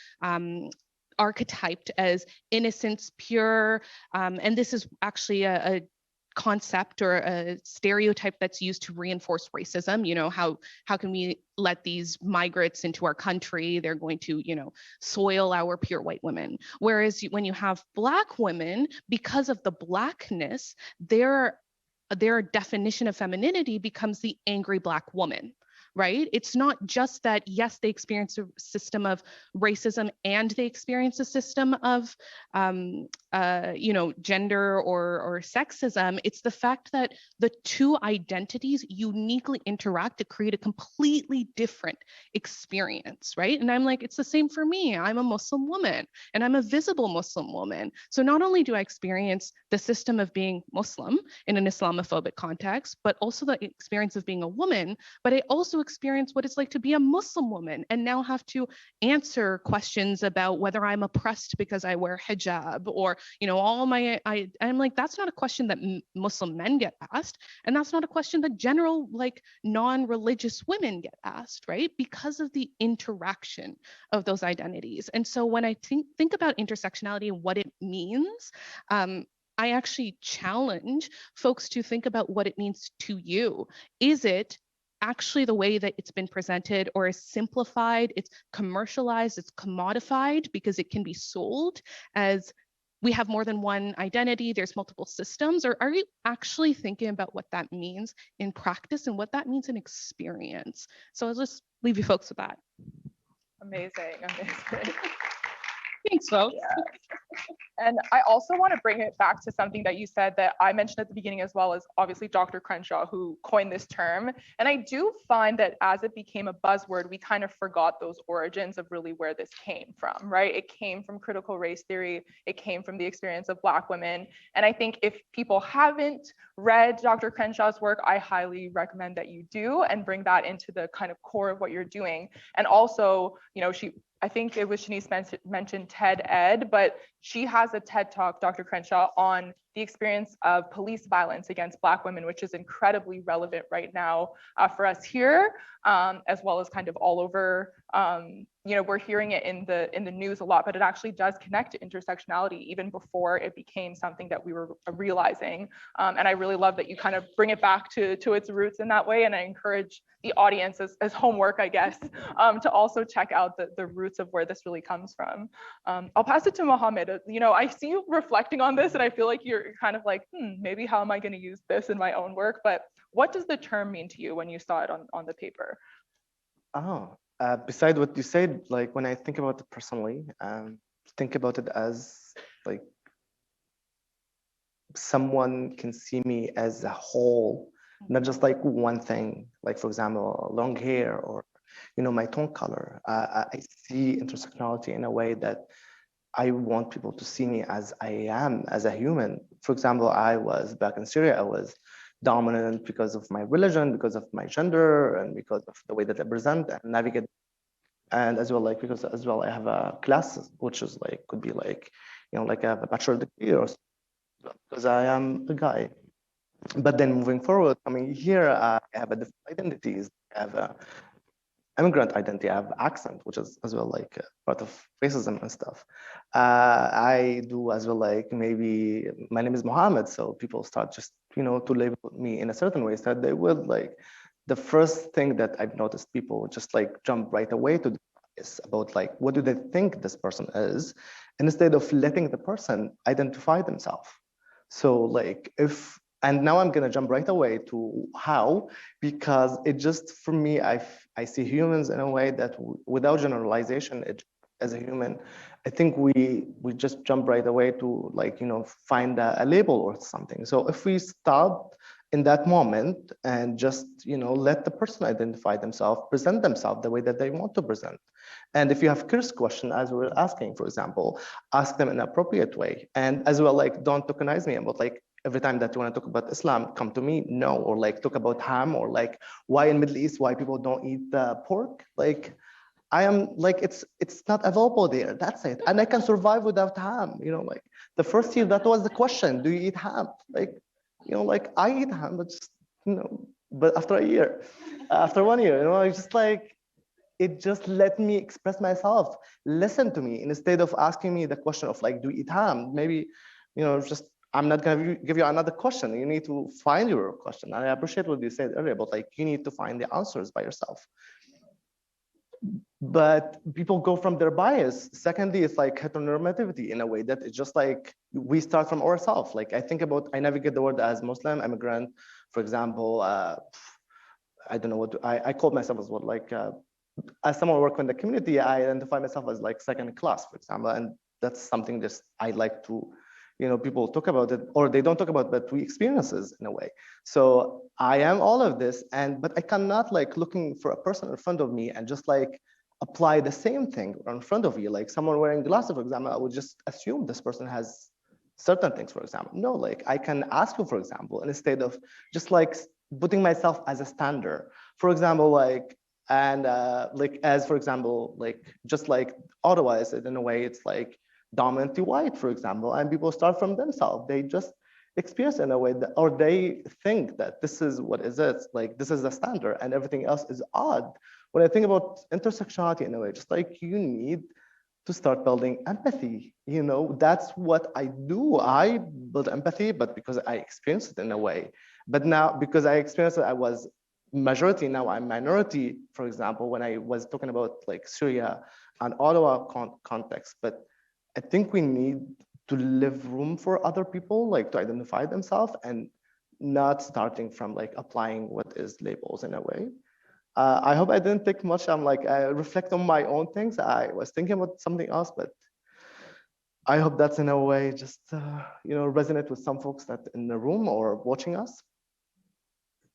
archetyped as innocence, pure, and this is actually a concept or a stereotype that's used to reinforce racism. You know, how can we let these migrants into our country? They're going to, you know, soil our pure white women. Whereas when you have Black women, because of the Blackness, their definition of femininity becomes the angry Black woman. Right? It's not just that, yes, they experience a system of racism and they experience a system of, you know, gender or sexism. It's the fact that the two identities uniquely interact to create a completely different experience, right? And I'm like, it's the same for me. I'm a Muslim woman and I'm a visible Muslim woman. So not only do I experience the system of being Muslim in an Islamophobic context, but also the experience of being a woman, but I also experience what it's like to be a Muslim woman and now have to answer questions about whether I'm oppressed because I wear hijab or, you know, I'm like, that's not a question that Muslim men get asked. And that's not a question that general, like non-religious women get asked, right? Because of the interaction of those identities. And so when I think about intersectionality and what it means, I actually challenge folks to think about what it means to you. Is it actually the way that it's been presented, or is simplified, it's commercialized, it's commodified because it can be sold as we have more than one identity, there's multiple systems? Or are you actually thinking about what that means in practice and what that means in experience? So I'll just leave you folks with that. Amazing, amazing. Thanks, folks. Yeah. And I also want to bring it back to something that you said that I mentioned at the beginning, as well as obviously Dr. Crenshaw, who coined this term. And I do find that as it became a buzzword, we kind of forgot those origins of really where this came from, right? It came from critical race theory. It came from the experience of Black women. And I think if people haven't read Dr. Crenshaw's work, I highly recommend that you do and bring that into the kind of core of what you're doing. And also, you know, I think it was Shanice mentioned TED Ed, but she has a TED Talk, Dr. Crenshaw, on the experience of police violence against Black women, which is incredibly relevant right now for us here, as well as kind of all over. You know, we're hearing it in the news a lot, but it actually does connect to intersectionality even before it became something that we were realizing. And I really love that you kind of bring it back to its roots in that way. And I encourage the audience as homework, I guess, to also check out the roots of where this really comes from. I'll pass it to Mohammed. You know, I see you reflecting on this and I feel like you're kind of like, maybe how am I going to use this in my own work? But what does the term mean to you when you saw it on the paper? Oh, beside what you said, like when I think about it personally, think about it as like someone can see me as a whole, not just like one thing, like for example, long hair or, you know, my tone color. I see intersectionality in a way that I want people to see me as I am, as a human. For example, I was back in Syria, I was dominant because of my religion, because of my gender, and because of the way that I present and navigate. And as well, like, because as well, I have a class, which is like, could be like, you know, like I have a bachelor degree or something, because I am a guy. But then moving forward, I mean, here I have a different identities. I have a immigrant identity, I have accent, which is as well like part of racism and stuff. I do as well, like maybe my name is Mohammed, so people start just, you know, to label me in a certain way, so they would like, the first thing that I've noticed people just like jump right away to is about like, what do they think this person is, instead of letting the person identify themselves. So like, if And now I'm gonna jump right away to how, because it just, for me, I see humans in a way that without generalization, as a human, I think we just jump right away to like, find a label or something. So if we stop in that moment and just, let the person identify themselves, present themselves the way that they want to present. And if you have curious question, as we were asking, for example, ask them in an appropriate way. And as well, like, don't tokenize me about like, every time that you want to talk about Islam, come to me, no, or like talk about ham, or like why in Middle East, why people don't eat pork. Like, I am like, it's not available there. That's it. And I can survive without ham. Like the first year, that was the question: do you eat ham? Like, like I eat ham, but just, but after a year, after 1 year, it's just like, it just let me express myself. Listen to me instead of asking me the question of like, do you eat ham? Maybe, just, I'm not gonna give you another question. You need to find your question. And I appreciate what you said earlier, but like, you need to find the answers by yourself. But people go from their bias. Secondly, it's like heteronormativity in a way that it's just like, we start from ourselves. Like I navigate the world as Muslim, immigrant, for example. I don't know what I call myself as what, like, as someone working in the community, I identify myself as like second class, for example. And that's something just I like to, people talk about it, or they don't talk about, but we experiences in a way. So I am all of this, but I cannot like looking for a person in front of me and just like apply the same thing in front of you. Like someone wearing glasses, for example, I would just assume this person has certain things, for example. No, like I can ask you, for example, instead of just like putting myself as a standard, for example, like, and like, as for example, like, just like otherwise, in a way, it's like dominantly white, for example, and people start from themselves. They just experience in a way that, or they think that this is what is it, like this is the standard and everything else is odd. When I think about intersectionality in a way, just like you need to start building empathy. That's what I do. I build empathy, but because I experienced it in a way. But now, because I experienced it, I was majority, now I'm minority, for example, when I was talking about like Syria and Ottawa context. But I think we need to leave room for other people, like to identify themselves and not starting from like applying what is labels in a way. I hope I didn't take much. I'm like, I reflect on my own things. I was thinking about something else, but I hope that's in a way just, resonate with some folks that in the room or watching us.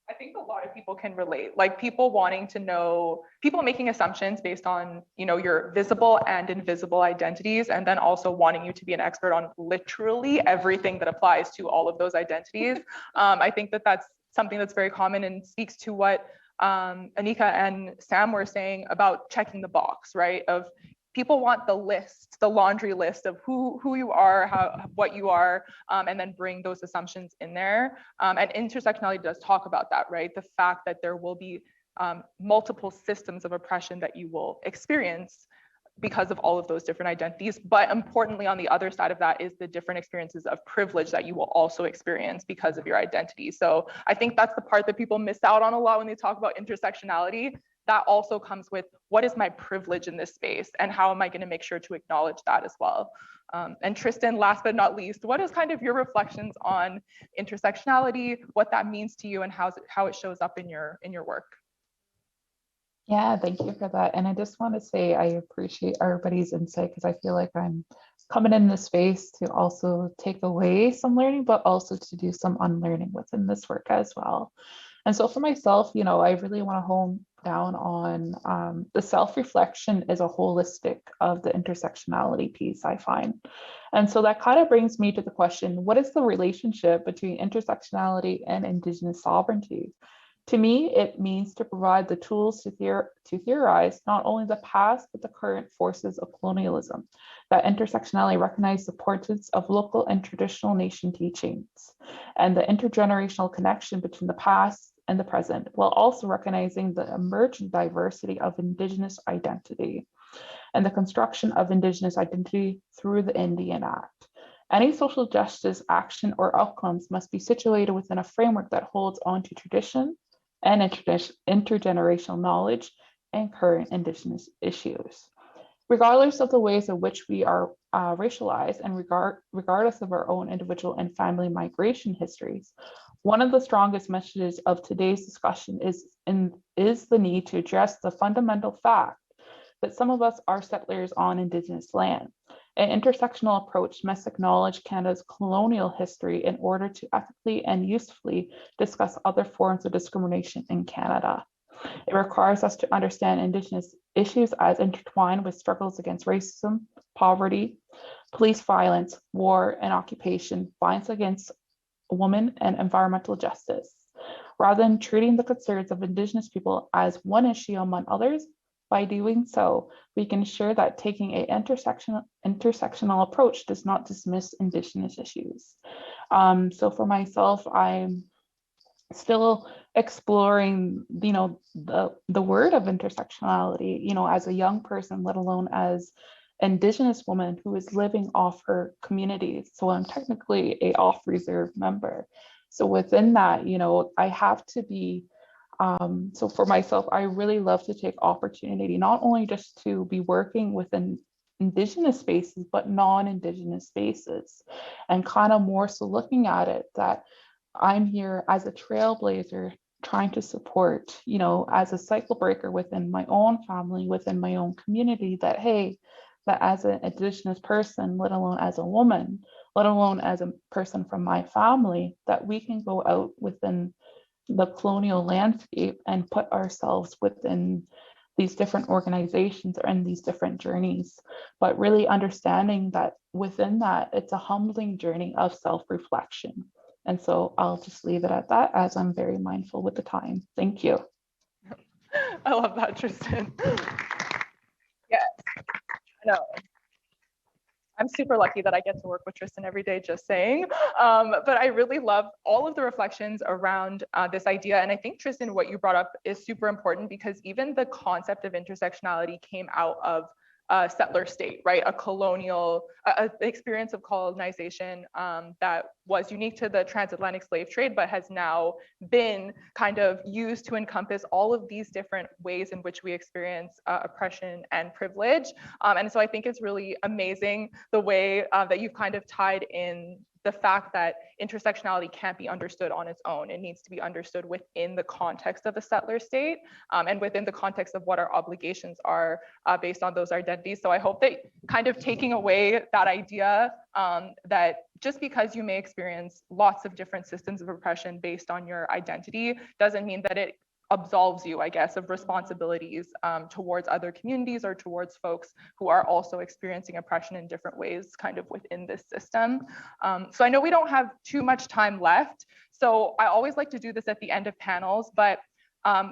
I think a lot of people can relate, like people wanting to know, people making assumptions based on, your visible and invisible identities, and then also wanting you to be an expert on literally everything that applies to all of those identities. I think that that's something that's very common and speaks to what Anika and Sam were saying about checking the box, right? Of people want the list, the laundry list of who you are, what you are, and then bring those assumptions in there. And intersectionality does talk about that, right? The fact that there will be multiple systems of oppression that you will experience because of all of those different identities. But importantly, on the other side of that is the different experiences of privilege that you will also experience because of your identity. So I think that's the part that people miss out on a lot when they talk about intersectionality. That also comes with, what is my privilege in this space, and how am I going to make sure to acknowledge that as well? And Tristan, last but not least, what is kind of your reflections on intersectionality, what that means to you, and how it shows up in your work? Yeah, thank you for that. And I just want to say I appreciate everybody's insight, because I feel like I'm coming in this space to also take away some learning, but also to do some unlearning within this work as well. And so for myself, I really want to hone down on the self-reflection is a holistic of the intersectionality piece, I find. And so that kind of brings me to the question, what is the relationship between intersectionality and Indigenous sovereignty? To me, it means to provide the tools to theorize not only the past, but the current forces of colonialism. That intersectionality recognizes the importance of local and traditional nation teachings and the intergenerational connection between the past and the present, while also recognizing the emergent diversity of Indigenous identity and the construction of Indigenous identity through the Indian Act. Any social justice action or outcomes must be situated within a framework that holds on to tradition and intergenerational knowledge and current Indigenous issues. Regardless of the ways in which we are racialized, and regardless of our own individual and family migration histories, One of the strongest messages of today's discussion is the need to address the fundamental fact that some of us are settlers on Indigenous land. An intersectional approach must acknowledge Canada's colonial history in order to ethically and usefully discuss other forms of discrimination in Canada. It requires us to understand Indigenous issues as intertwined with struggles against racism, poverty, police violence, war and occupation, violence against women, and environmental justice. Rather than treating the concerns of Indigenous people as one issue among others, by doing so, we can ensure that taking an intersectional approach does not dismiss Indigenous issues. So for myself, I'm still exploring, the word of intersectionality, as a young person, let alone as Indigenous woman who is living off her community. So I'm technically a off reserve member. So within that, I have to be, so for myself, I really love to take opportunity, not only just to be working within Indigenous spaces, but non-Indigenous spaces, and kind of more so looking at it that I'm here as a trailblazer trying to support, as a cycle breaker within my own family, within my own community, that, hey, that as an Indigenous person, let alone as a woman, let alone as a person from my family, that we can go out within the colonial landscape and put ourselves within these different organizations or in these different journeys, but really understanding that within that, it's a humbling journey of self-reflection. And so I'll just leave it at that, as I'm very mindful with the time. Thank you. I love that, Tristan. Yes, I know. I'm super lucky that I get to work with Tristan every day, just saying. But I really love all of the reflections around this idea. And I think, Tristan, what you brought up is super important, because even the concept of intersectionality came out of a settler state, right? A colonial experience of colonization that was unique to the transatlantic slave trade, but has now been kind of used to encompass all of these different ways in which we experience oppression and privilege. And so I think it's really amazing the way that you've kind of tied in the fact that intersectionality can't be understood on its own. It needs to be understood within the context of the settler state and within the context of what our obligations are based on those identities. So I hope that kind of taking away that idea that just because you may experience lots of different systems of oppression based on your identity doesn't mean that it absolves you, I guess, of responsibilities towards other communities or towards folks who are also experiencing oppression in different ways kind of within this system. So I know we don't have too much time left, so I always like to do this at the end of panels, but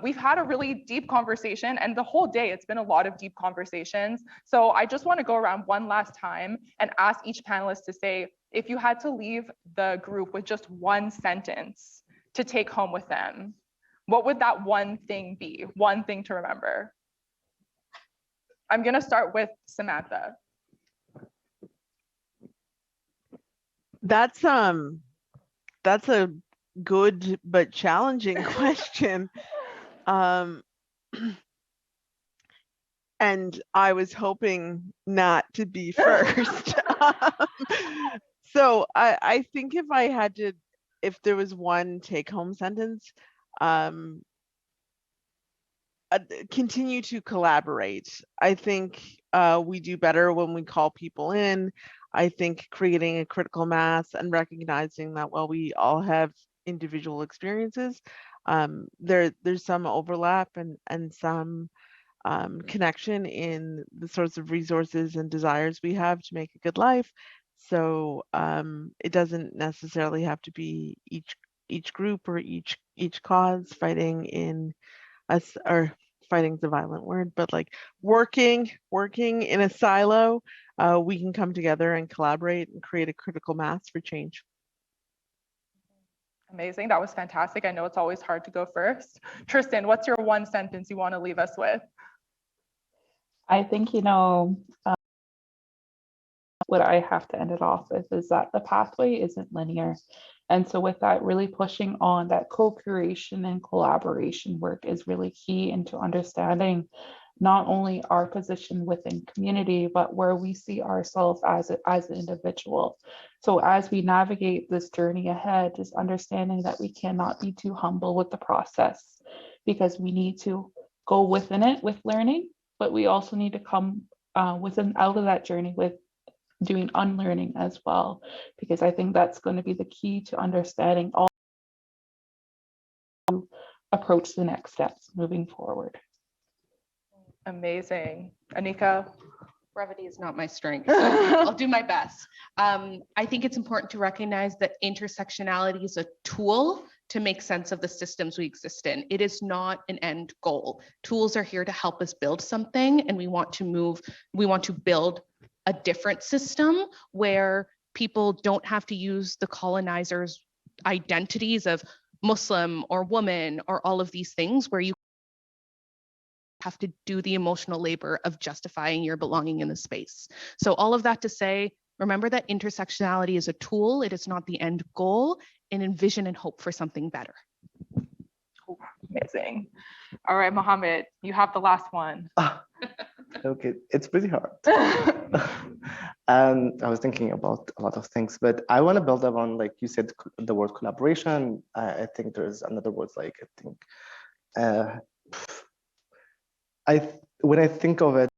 we've had a really deep conversation, and the whole day it's been a lot of deep conversations. So I just want to go around one last time and ask each panelist to say, if you had to leave the group with just one sentence to take home with them, what would that one thing be? One thing to remember. I'm going to start with Samantha. That's a good but challenging question. And I was hoping not to be first. So I think if there was one take-home sentence, continue to collaborate. I think we do better when we call people in. I think creating a critical mass and recognizing that while we all have individual experiences, there's some overlap and some connection in the sorts of resources and desires we have to make a good life. So it doesn't necessarily have to be each group or each cause fighting in us, or fighting's a violent word, but like working in a silo, we can come together and collaborate and create a critical mass for change. Amazing, that was fantastic. I know it's always hard to go first. Tristan, what's your one sentence you want to leave us with? I think, what I have to end it off with is that the pathway isn't linear. And so with that, really pushing on that co-creation and collaboration work is really key into understanding not only our position within community, but where we see ourselves as an individual. So as we navigate this journey ahead, just understanding that we cannot be too humble with the process, because we need to go within it with learning, but we also need to come within out of that journey with doing unlearning as well, because I think that's going to be the key to understanding all approach the next steps moving forward. Amazing. Anika? Brevity is not my strength, so I'll do my best. I think it's important to recognize that intersectionality is a tool to make sense of the systems we exist in. It is not an end goal. Tools are here to help us build something, and we want to build a different system where people don't have to use the colonizers' identities of Muslim or woman or all of these things, where you have to do the emotional labor of justifying your belonging in the space. So all of that to say, remember that intersectionality is a tool, it is not the end goal, and envision and hope for something better. Amazing. All right, Mohammed, you have the last one. Okay, it's pretty hard. I was thinking about a lot of things, but I want to build up on, like you said, the word collaboration. I think there's another word, like when I think of it,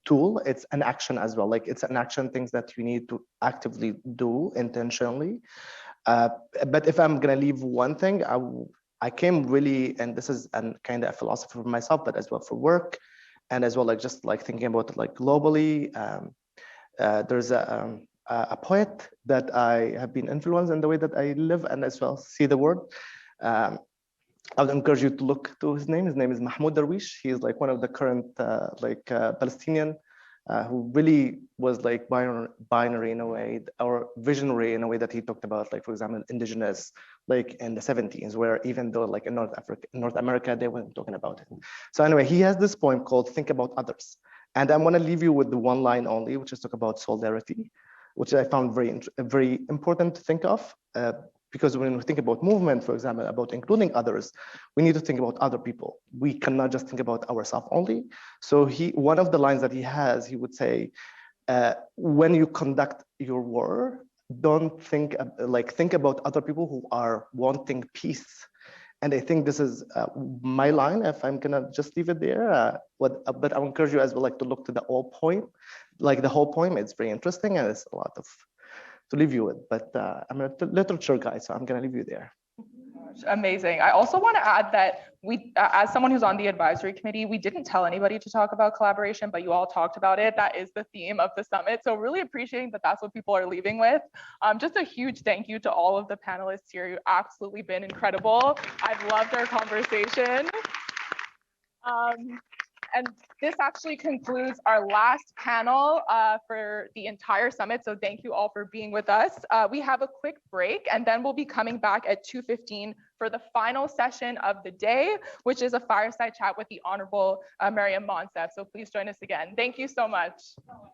tool, it's an action as well. Like it's an action, things that you need to actively do intentionally. But if I'm gonna leave one thing, I came really, and this is kind of a philosophy for myself, but as well for work, and as well like just like thinking about it like globally. There's a poet that I have been influenced in the way that I live and as well see the world. I would encourage you to look to his name. His name is Mahmoud Darwish. He is like one of the current Palestinian who really was like binary in a way, or visionary in a way that he talked about, like for example, indigenous, like in the 70s, where even though like in North America, they weren't talking about it. So anyway, he has this poem called "Think About Others," and I'm gonna leave you with the one line only, which is talk about solidarity, which I found very important to think of. Because when we think about movement, for example, about including others, we need to think about other people. We cannot just think about ourselves only. So one of the lines that he has, he would say, when you conduct your war, don't think about other people who are wanting peace. And I think this is my line, if I'm gonna just leave it there. But I encourage you as well, like to look to the whole poem. Like the whole poem, it's very interesting and it's a lot of to leave you with, but I'm a literature guy, so I'm gonna leave you there. Amazing. I also want to add that we, as someone who's on the advisory committee, we didn't tell anybody to talk about collaboration, but you all talked about it. That is the theme of the summit. So really appreciating that that's what people are leaving with. Just a huge thank you to all of the panelists here. You've absolutely been incredible. I've loved our conversation. And this actually concludes our last panel for the entire summit. So thank you all for being with us. We have a quick break and then we'll be coming back at 2:15 for the final session of the day, which is a fireside chat with the Honorable Mariam Monsef. So please join us again. Thank you so much.